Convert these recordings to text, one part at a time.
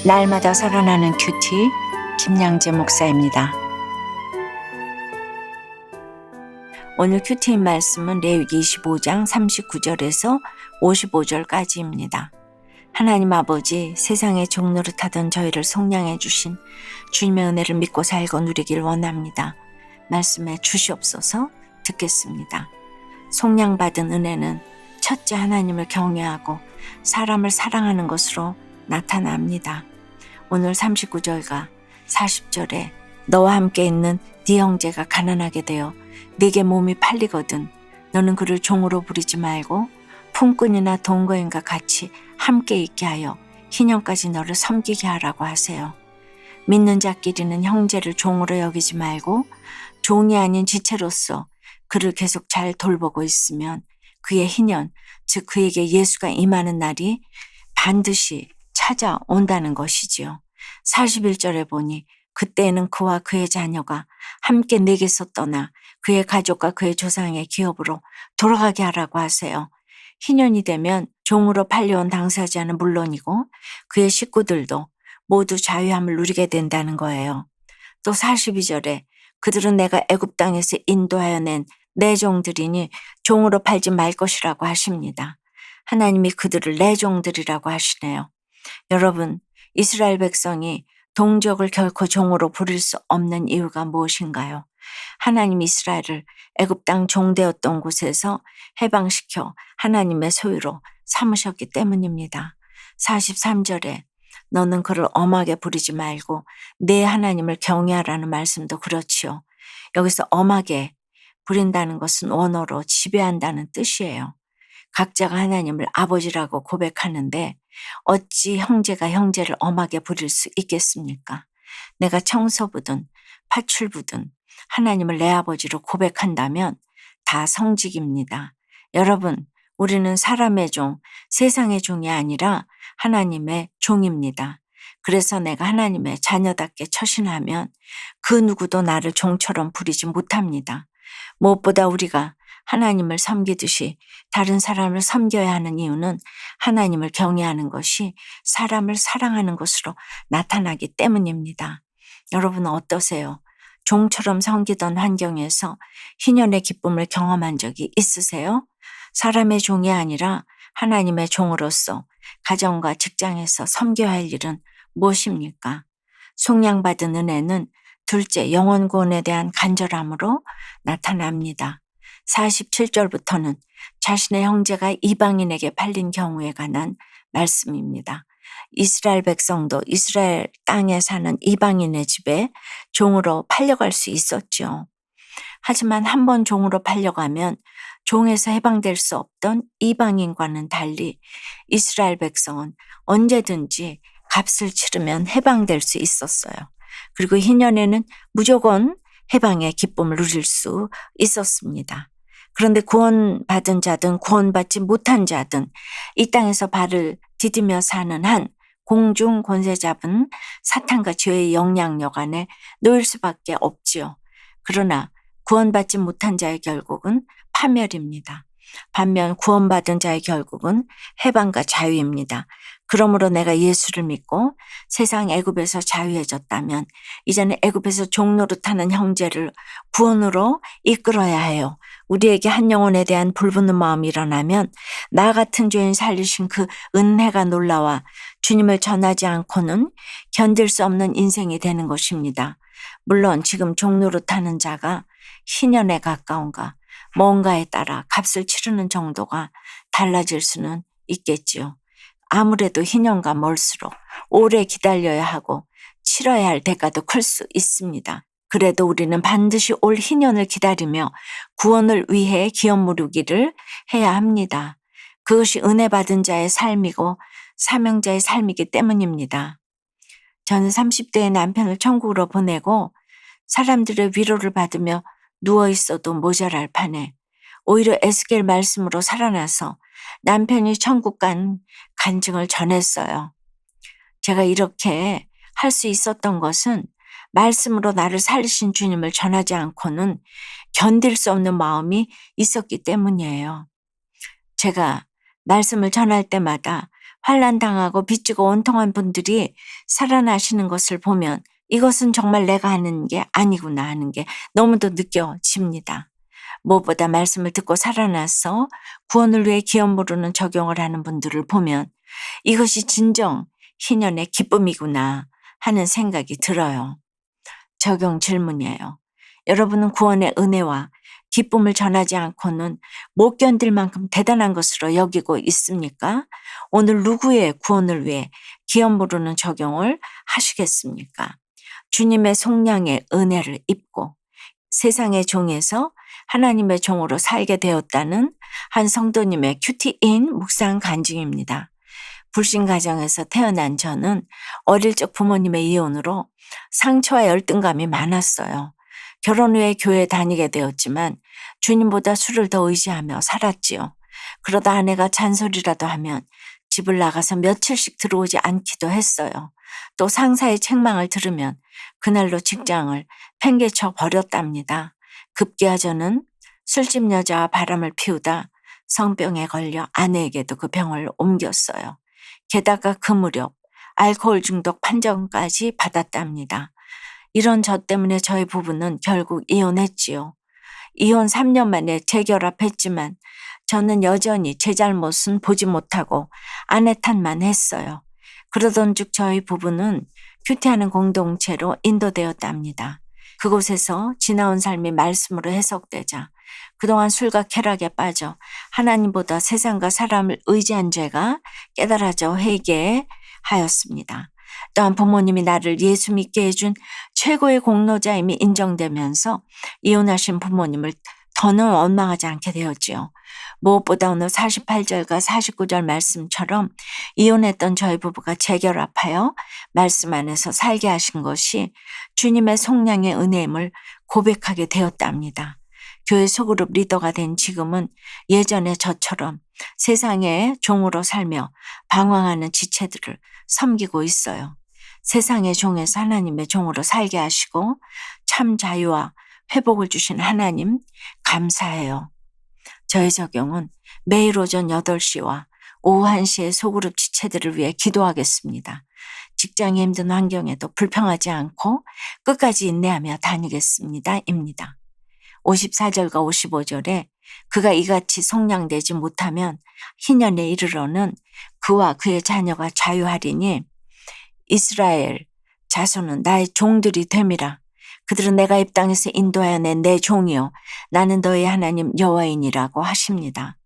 날마다 살아나는 큐티 김양재 목사입니다. 오늘 큐티인 말씀은 레위기 25장 39절에서 55절까지입니다. 하나님 아버지, 세상의 종노릇하던 저희를 속량해 주신 주님의 은혜를 믿고 살고 누리길 원합니다. 말씀에 주시옵소서. 듣겠습니다. 속량받은 은혜는 첫째 하나님을 경외하고 사람을 사랑하는 것으로 나타납니다. 오늘 39절과 40절에 너와 함께 있는 네 형제가 가난하게 되어 네게 몸이 팔리거든 너는 그를 종으로 부리지 말고 품꾼이나 동거인과 같이 함께 있게 하여 희년까지 너를 섬기게 하라고 하세요. 믿는 자끼리는 형제를 종으로 여기지 말고 종이 아닌 지체로서 그를 계속 잘 돌보고 있으면 그의 희년, 즉 그에게 예수가 임하는 날이 반드시 찾아온다는 것이지요. 41절에 보니 그때에는 그와 그의 자녀가 함께 내게서 떠나 그의 가족과 그의 조상의 기업으로 돌아가게 하라고 하세요. 희년이 되면 종으로 팔려온 당사자는 물론이고 그의 식구들도 모두 자유함을 누리게 된다는 거예요. 또 42절에 그들은 내가 애굽 땅에서 인도하여 낸 내 종들이니 종으로 팔지 말 것이라고 하십니다. 하나님이 그들을 내 종들이라고 하시네요. 여러분, 이스라엘 백성이 동족을 결코 종으로 부릴 수 없는 이유가 무엇인가요? 하나님 이스라엘을 애굽 땅 종되었던 곳에서 해방시켜 하나님의 소유로 삼으셨기 때문입니다. 43절에 너는 그를 엄하게 부리지 말고 내 하나님을 경외하라는 말씀도 그렇지요. 여기서 엄하게 부린다는 것은 원어로 지배한다는 뜻이에요. 각자가 하나님을 아버지라고 고백하는데 어찌 형제가 형제를 엄하게 부릴 수 있겠습니까? 내가 청소부든 파출부든 하나님을 내 아버지로 고백한다면 다 성직입니다. 여러분, 우리는 사람의 종, 세상의 종이 아니라 하나님의 종입니다. 그래서 내가 하나님의 자녀답게 처신하면 그 누구도 나를 종처럼 부리지 못합니다. 무엇보다 우리가 하나님을 섬기듯이 다른 사람을 섬겨야 하는 이유는 하나님을 경외하는 것이 사람을 사랑하는 것으로 나타나기 때문입니다. 여러분은 어떠세요? 종처럼 섬기던 환경에서 희년의 기쁨을 경험한 적이 있으세요? 사람의 종이 아니라 하나님의 종으로서 가정과 직장에서 섬겨야 할 일은 무엇입니까? 속량받은 은혜는 둘째 영혼 구원에 대한 간절함으로 나타납니다. 47절부터는 자신의 형제가 이방인에게 팔린 경우에 관한 말씀입니다. 이스라엘 백성도 이스라엘 땅에 사는 이방인의 집에 종으로 팔려갈 수 있었죠. 하지만 한 번 종으로 팔려가면 종에서 해방될 수 없던 이방인과는 달리 이스라엘 백성은 언제든지 값을 치르면 해방될 수 있었어요. 그리고 희년에는 무조건 해방의 기쁨을 누릴 수 있었습니다. 그런데 구원받은 자든 구원받지 못한 자든 이 땅에서 발을 디디며 사는 한 공중 권세 잡은 사탄과 죄의 영향력 안에 놓일 수밖에 없지요. 그러나 구원받지 못한 자의 결국은 파멸입니다. 반면 구원받은 자의 결국은 해방과 자유입니다. 그러므로 내가 예수를 믿고 세상 애굽에서 자유해졌다면 이제는 애굽에서 종노릇하는 형제를 구원으로 이끌어야 해요. 우리에게 한 영혼에 대한 불붙는 마음이 일어나면 나 같은 죄인 살리신 그 은혜가 놀라와 주님을 전하지 않고는 견딜 수 없는 인생이 되는 것입니다. 물론 지금 종노릇하는 자가 희년에 가까운가 뭔가에 따라 값을 치르는 정도가 달라질 수는 있겠지요. 아무래도 희년과 멀수록 오래 기다려야 하고 치러야 할 대가도 클 수 있습니다. 그래도 우리는 반드시 올 희년을 기다리며 구원을 위해 기업 누리기를 해야 합니다. 그것이 은혜 받은 자의 삶이고 사명자의 삶이기 때문입니다. 저는 30대의 남편을 천국으로 보내고 사람들의 위로를 받으며 누워 있어도 모자랄 판에 오히려 에스겔 말씀으로 살아나서 남편이 천국 간 간증을 전했어요. 제가 이렇게 할 수 있었던 것은 말씀으로 나를 살리신 주님을 전하지 않고는 견딜 수 없는 마음이 있었기 때문이에요. 제가 말씀을 전할 때마다 환난 당하고 빚지고 원통한 분들이 살아나시는 것을 보면 이것은 정말 내가 하는 게 아니구나 하는 게 너무도 느껴집니다. 무엇보다 말씀을 듣고 살아나서 구원을 위해 기업 모르는 적용을 하는 분들을 보면 이것이 진정 희년의 기쁨이구나 하는 생각이 들어요. 적용 질문이에요. 여러분은 구원의 은혜와 기쁨을 전하지 않고는 못 견딜 만큼 대단한 것으로 여기고 있습니까? 오늘 누구의 구원을 위해 기업 모르는 적용을 하시겠습니까? 주님의 속량의 은혜를 입고 세상의 종에서 하나님의 종으로 살게 되었다는 한 성도님의 큐티인 묵상 간증입니다. 불신 가정에서 태어난 저는 어릴 적 부모님의 이혼으로 상처와 열등감이 많았어요. 결혼 후에 교회에 다니게 되었지만 주님보다 술을 더 의지하며 살았지요. 그러다 아내가 잔소리라도 하면 집을 나가서 며칠씩 들어오지 않기도 했어요. 또 상사의 책망을 들으면 그날로 직장을 팽개쳐 버렸답니다. 급기야 저는 술집 여자와 바람을 피우다 성병에 걸려 아내에게도 그 병을 옮겼어요. 게다가 그 무렵 알코올 중독 판정까지 받았답니다. 이런 저 때문에 저희 부부는 결국 이혼했지요. 이혼 3년 만에 재결합했지만 저는 여전히 제 잘못은 보지 못하고 아내 탓만 했어요. 그러던 중 저희 부부는 큐티하는 공동체로 인도되었답니다. 그곳에서 지나온 삶이 말씀으로 해석되자 그동안 술과 쾌락에 빠져 하나님보다 세상과 사람을 의지한 죄가 깨달아져 회개하였습니다. 또한 부모님이 나를 예수 믿게 해준 최고의 공로자임이 인정되면서 이혼하신 부모님을 더는 원망하지 않게 되었지요. 무엇보다 오늘 48절과 49절 말씀처럼 이혼했던 저희 부부가 재결합하여 말씀 안에서 살게 하신 것이 주님의 속량의 은혜임을 고백하게 되었답니다. 교회 소그룹 리더가 된 지금은 예전에 저처럼 세상의 종으로 살며 방황하는 지체들을 섬기고 있어요. 세상의 종에서 하나님의 종으로 살게 하시고 참 자유와 회복을 주신 하나님 감사해요. 저의 적용은 매일 오전 8시와 오후 1시에 소그룹 지체들을 위해 기도하겠습니다. 직장이 힘든 환경에도 불평하지 않고 끝까지 인내하며 다니겠습니다. 입니다. 54절과 55절에 그가 이같이 속량되지 못하면 희년에 이르러는 그와 그의 자녀가 자유하리니 이스라엘 자손은 나의 종들이 됨이라. 그들은 내가 이 땅에서 인도하여 낸 내 종이요 나는 너의 하나님 여호와이니라고 하십니다.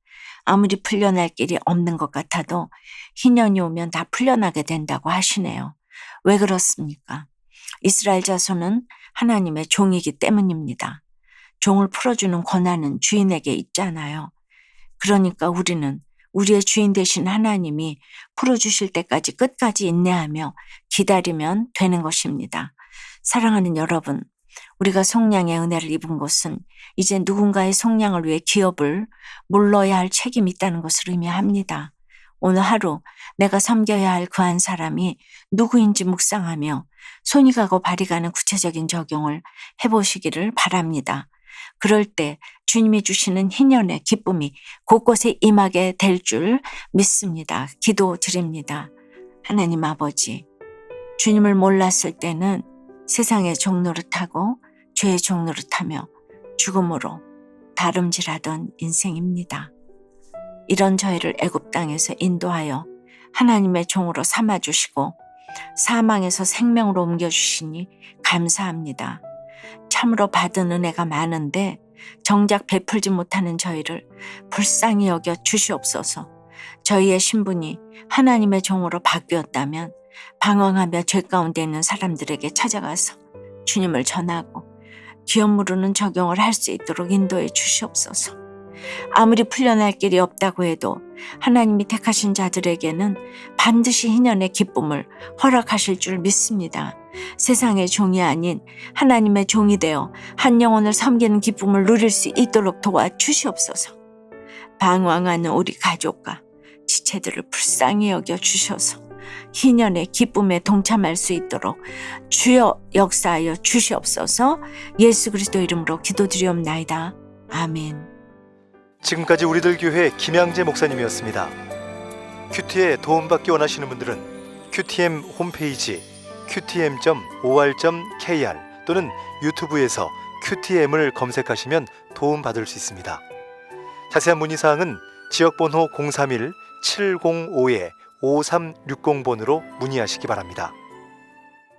아무리 풀려날 길이 없는 것 같아도 희년이 오면 다 풀려나게 된다고 하시네요. 왜 그렇습니까? 이스라엘 자손은 하나님의 종이기 때문입니다. 종을 풀어주는 권한은 주인에게 있잖아요. 그러니까 우리는 우리의 주인 되신 하나님이 풀어주실 때까지 끝까지 인내하며 기다리면 되는 것입니다. 사랑하는 여러분, 우리가 속량의 은혜를 입은 것은 이제 누군가의 속량을 위해 기업을 물러야 할 책임이 있다는 것을 의미합니다. 오늘 하루 내가 섬겨야 할 그 한 사람이 누구인지 묵상하며 손이 가고 발이 가는 구체적인 적용을 해보시기를 바랍니다. 그럴 때 주님이 주시는 희년의 기쁨이 곳곳에 임하게 될 줄 믿습니다. 기도드립니다. 하나님 아버지, 주님을 몰랐을 때는 세상의 종 노릇하고 죄의 종 노릇하며 죽음으로 다름질하던 인생입니다. 이런 저희를 애굽 땅에서 인도하여 하나님의 종으로 삼아주시고 사망에서 생명으로 옮겨주시니 감사합니다. 참으로 받은 은혜가 많은데 정작 베풀지 못하는 저희를 불쌍히 여겨 주시옵소서. 저희의 신분이 하나님의 종으로 바뀌었다면 방황하며 죄 가운데 있는 사람들에게 찾아가서 주님을 전하고 기업 모르는 적용을 할 수 있도록 인도해 주시옵소서. 아무리 풀려날 길이 없다고 해도 하나님이 택하신 자들에게는 반드시 희년의 기쁨을 허락하실 줄 믿습니다. 세상의 종이 아닌 하나님의 종이 되어 한 영혼을 섬기는 기쁨을 누릴 수 있도록 도와주시옵소서. 방황하는 우리 가족과 지체들을 불쌍히 여겨 주셔서 희년의 기쁨에 동참할 수 있도록 주여 역사하여 주시옵소서. 예수 그리스도 이름으로 기도드리옵나이다. 아멘. 지금까지 우리들 교회 김양재 목사님이었습니다. 큐티에 도움받기 원하시는 분들은 QTM 홈페이지 qtm.or.kr 또는 유튜브에서 QTM을 검색하시면 도움받을 수 있습니다. 자세한 문의사항은 지역번호 031-705-5360번으로 문의하시기 바랍니다.